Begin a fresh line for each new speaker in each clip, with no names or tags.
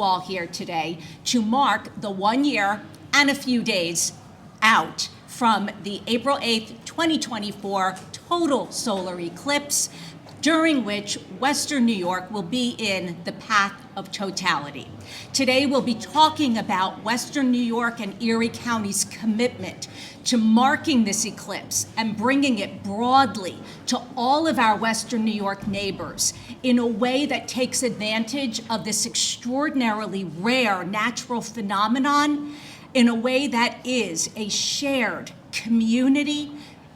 you all here today to mark the 1 year and a few days out from the April 8th, 2024 total solar eclipse, during which Western New York will be in the path of totality. Today we'll be talking about Western New York and Erie County's commitment to marking this eclipse and bringing it broadly to all of our Western New York neighbors in a way that takes advantage of this extraordinarily rare natural phenomenon in a way that is a shared community,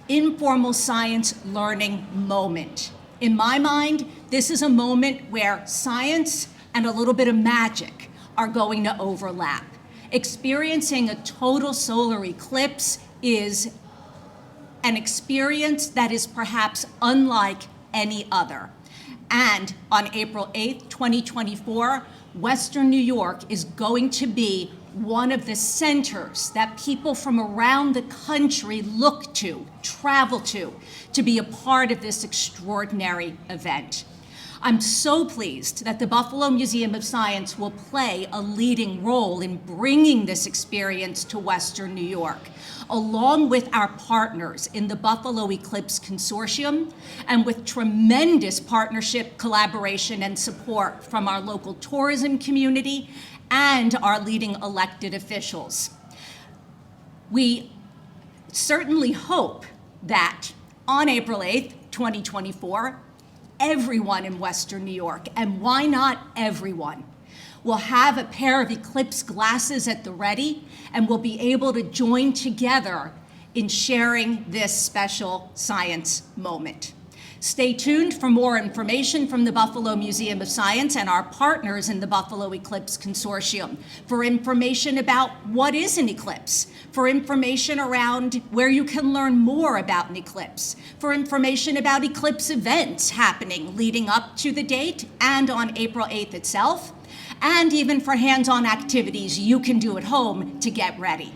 informal science learning moment. In my mind, this is a moment where science and a little bit of magic are going to overlap. Experiencing a total solar eclipse is an experience that is perhaps unlike any other. And on April 8th, 2024, Western New York is going to be one of the centers that people from around the country look to, travel to be a part of this extraordinary event. I'm so pleased that the Buffalo Museum of Science will play a leading role in bringing this experience to Western New York, along with our partners in the Buffalo Eclipse Consortium, and with tremendous partnership, collaboration, and support from our local tourism community and our leading elected officials. We certainly hope that on April 8th, 2024, everyone in Western New York, and why not everyone, will have a pair of eclipse glasses at the ready and will be able to join together in sharing this special science moment. Stay tuned for more information from the Buffalo Museum of Science and our partners in the Buffalo Eclipse Consortium, for information about what is an eclipse, for information around where you can learn more about an eclipse, for information about eclipse events happening leading up to the date and on April 8th itself, and even for hands-on activities you can do at home to get ready.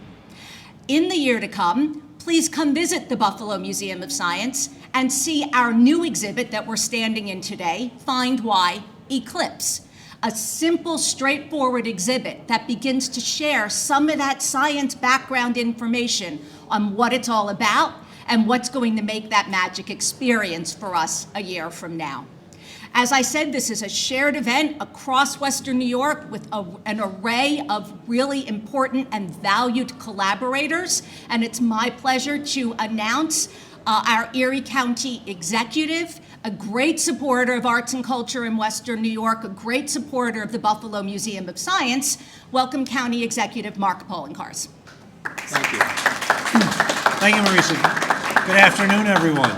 In the year to come, please come visit the Buffalo Museum of Science and see our new exhibit that we're standing in today, Find Why Eclipse, a simple, straightforward exhibit that begins to share some of that science background information on what it's all about and what's going to make that magic experience for us a year from now. As I said, this is a shared event across Western New York with an array of really important and valued collaborators, and it's my pleasure to announce our Erie County executive, a great supporter of arts and culture in Western New York, a great supporter of the Buffalo Museum of Science. Welcome, County Executive Mark Poloncarz.
Thank you. Thank you, Marisa. Good afternoon, everyone.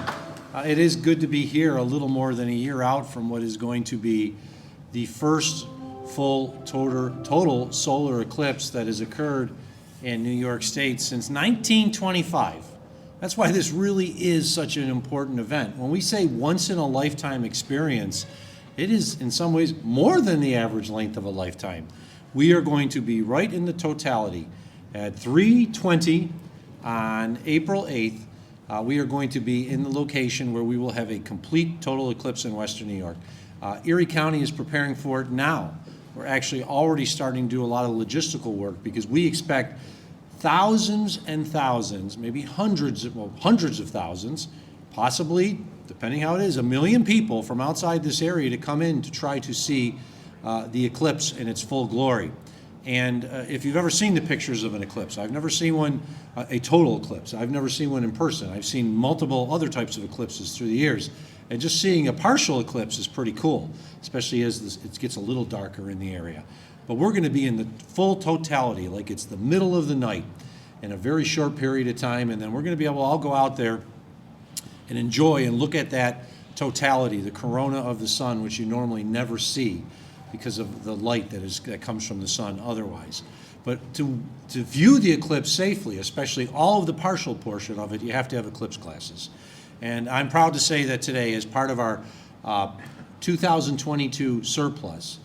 It is good to be here a little more than a year out from what is going to be the first full total solar eclipse that has occurred in New York State since 1925. That's why this really is such an important event. When we say once in a lifetime experience, it is in some ways more than the average length of a lifetime. We are going to be right in the totality at 3:20 on April 8th. We are going to be in the location where we will have a complete total eclipse in Western New York. Erie County is preparing for it now. We're actually already starting to do a lot of logistical work because we expect thousands and thousands, maybe hundreds of thousands, possibly, depending how it is, 1 million people from outside this area to come in to try to see the eclipse in its full glory. And if you've ever seen the pictures of an eclipse, I've never seen one, a total eclipse. I've never seen one in person. I've seen multiple other types of eclipses through the years. And just seeing a partial eclipse is pretty cool, especially as it gets a little darker in the area. But we're going to be in the full totality, like it's the middle of the night in a very short period of time, and then we're going to be able to all go out there and enjoy and look at that totality, the corona of the sun, which you normally never see because of the light that comes from the sun otherwise. But to view the eclipse safely, especially all of the partial portion of it, you have to have eclipse glasses. And I'm proud to say that today, as part of our 2022 surplus,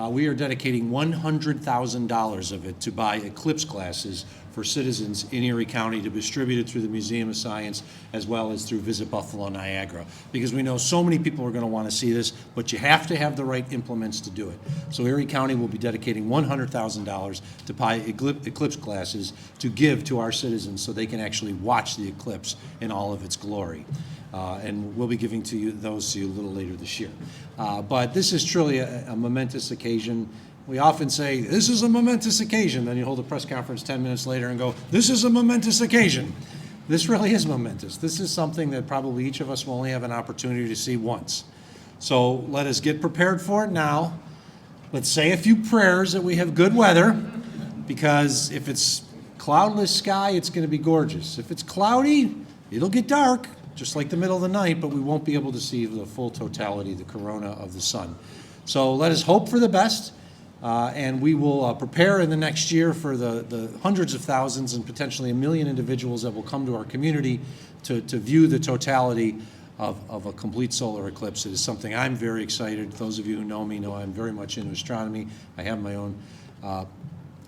we are dedicating $100,000 of it to buy Eclipse glasses for citizens in Erie County to be distributed through the Museum of Science as well as through Visit Buffalo Niagara. Because we know so many people are going to want to see this, but you have to have the right implements to do it. So Erie County will be dedicating $100,000 to buy Eclipse glasses to give to our citizens so they can actually watch the eclipse in all of its glory. And we'll be giving those to you a little later this year. But this is truly a momentous occasion. We often say, this is a momentous occasion. Then you hold a press conference 10 minutes later and go, this is a momentous occasion. This really is momentous. This is something that probably each of us will only have an opportunity to see once. So let us get prepared for it now. Let's say a few prayers that we have good weather, because if it's cloudless sky, it's going to be gorgeous. If it's cloudy, it'll get dark, just like the middle of the night, but we won't be able to see the full totality, the corona of the sun. So let us hope for the best. And we will prepare in the next year for the hundreds of thousands and potentially 1 million individuals that will come to our community to view the totality of a complete solar eclipse. It is something I'm very excited. Those of you who know me know I'm very much into astronomy. I have my own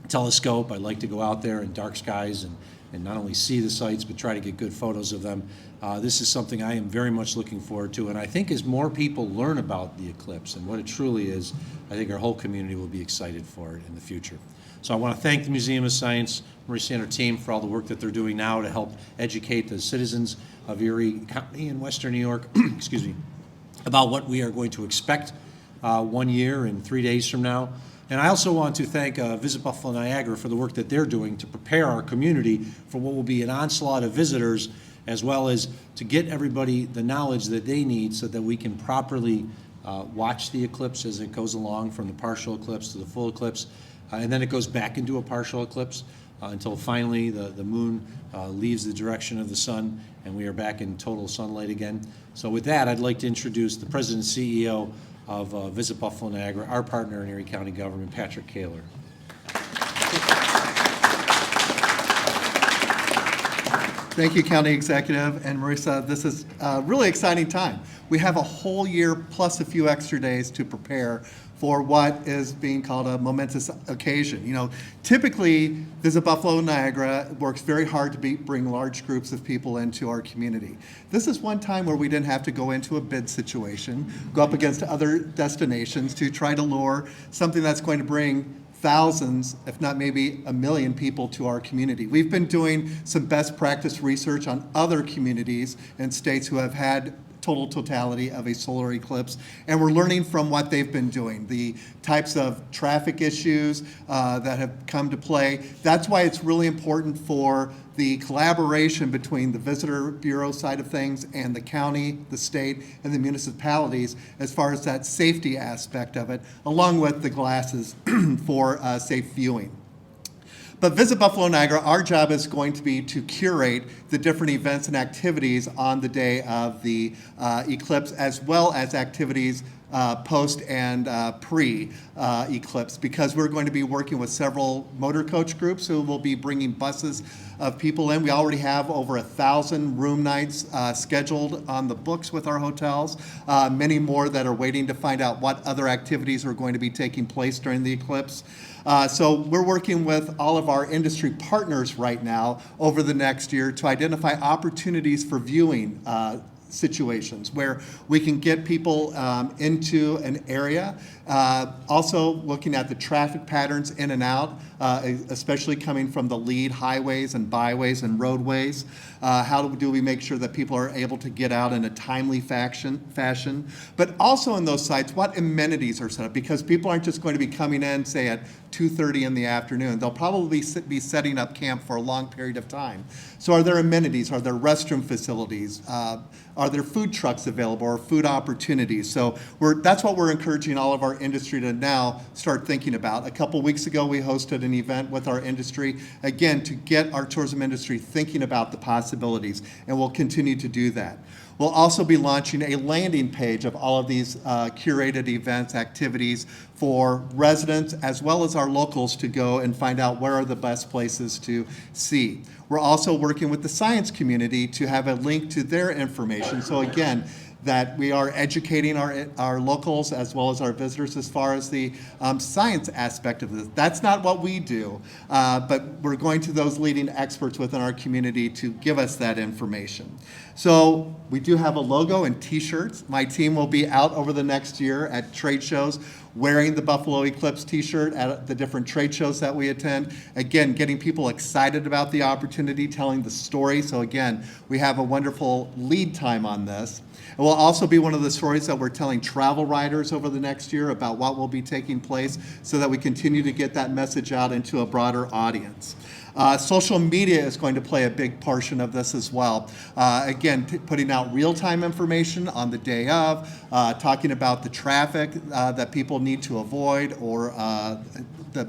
telescope. I like to go out there in dark skies and not only see the sights, but try to get good photos of them. This is something I am very much looking forward to, and I think as more people learn about the eclipse and what it truly is, I think our whole community will be excited for it in the future. So I want to thank the Museum of Science, Marisa and her team, for all the work that they're doing now to help educate the citizens of Erie County in Western New York, excuse me, about what we are going to expect 1 year and 3 days from now. And I also want to thank Visit Buffalo Niagara for the work that they're doing to prepare our community for what will be an onslaught of visitors, as well as to get everybody the knowledge that they need so that we can properly watch the eclipse as it goes along from the partial eclipse to the full eclipse. And then it goes back into a partial eclipse until finally the moon leaves the direction of the sun and we are back in total sunlight again. So with that, I'd like to introduce the President and CEO of Visit Buffalo Niagara, our partner in Erie County government, Patrick Kaler.
Thank you, County Executive and Marisa. This is a really exciting time. We have a whole year plus a few extra days to prepare for what is being called a momentous occasion. You know, typically, Visit Buffalo Niagara works very hard to bring large groups of people into our community. This is one time where we didn't have to go into a bid situation, go up against other destinations to try to lure something that's going to bring thousands, if not maybe 1 million people to our community. We've been doing some best practice research on other communities and states who have had totality of a solar eclipse, and we're learning from what they've been doing, the types of traffic issues that have come to play. That's why it's really important for the collaboration between the Visitor Bureau side of things and the county, the state, and the municipalities as far as that safety aspect of it, along with the glasses for safe viewing. But Visit Buffalo Niagara, our job is going to be to curate the different events and activities on the day of the eclipse, as well as activities post and pre-eclipse, because we're going to be working with several motor coach groups who will be bringing buses of people in. We already have over 1,000 room nights scheduled on the books with our hotels, many more that are waiting to find out what other activities are going to be taking place during the eclipse. So we're working with all of our industry partners right now over the next year to identify opportunities for viewing situations where we can get people into an area. Also looking at the traffic patterns in and out, especially coming from the lead highways and byways and roadways. How do we make sure that people are able to get out in a timely fashion? But also in those sites, what amenities are set up? Because people aren't just going to be coming in, say, at 2:30 in the afternoon. They'll probably be setting up camp for a long period of time. So are there amenities? Are there restroom facilities? Are there food trucks available or food opportunities? So that's what we're encouraging all of our industry to now start thinking about. A couple weeks ago, we hosted an event with our industry, again, to get our tourism industry thinking about the possibilities, and we'll continue to do that. We'll also be launching a landing page of all of these curated events, activities for residents as well as our locals to go and find out where are the best places to see. We're also working with the science community to have a link to their information. So again, that we are educating our locals as well as our visitors as far as the science aspect of this. That's not what we do, but we're going to those leading experts within our community to give us that information. So we do have a logo and t-shirts. My team will be out over the next year at trade shows wearing the Buffalo Eclipse t-shirt at the different trade shows that we attend. Again, getting people excited about the opportunity, telling the story. So again, we have a wonderful lead time on this. It will also be one of the stories that we're telling travel writers over the next year about what will be taking place so that we continue to get that message out into a broader audience. Social media is going to play a big portion of this as well. Again, putting out real-time information on the day of, talking about the traffic that people need to avoid or the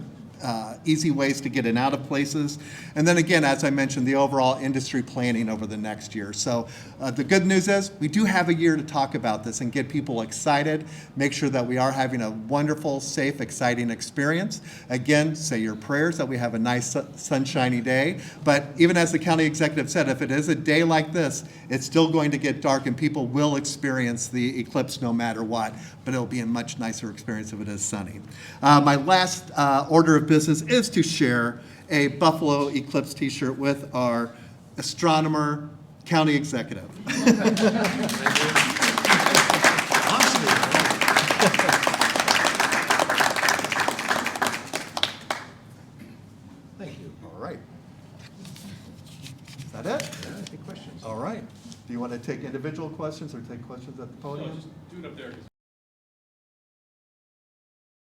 easy ways to get in and out of places. And then again, as I mentioned, the overall industry planning over the next year. So the good news is we do have a year to talk about this and get people excited, make sure that we are having a wonderful, safe, exciting experience. Again, say your prayers that we have a nice sunshiny day. But even as the county executive said, if it is a day like this, it's still going to get dark and people will experience the eclipse no matter what. But it'll be a much nicer experience if it is sunny. My last order of business is to share a Buffalo Eclipse t-shirt with our astronomer, county executive. Thank you. All right. Is that it?
Yeah, any questions?
All right. Do you want to take individual questions or take questions at the podium?
Just do it up there.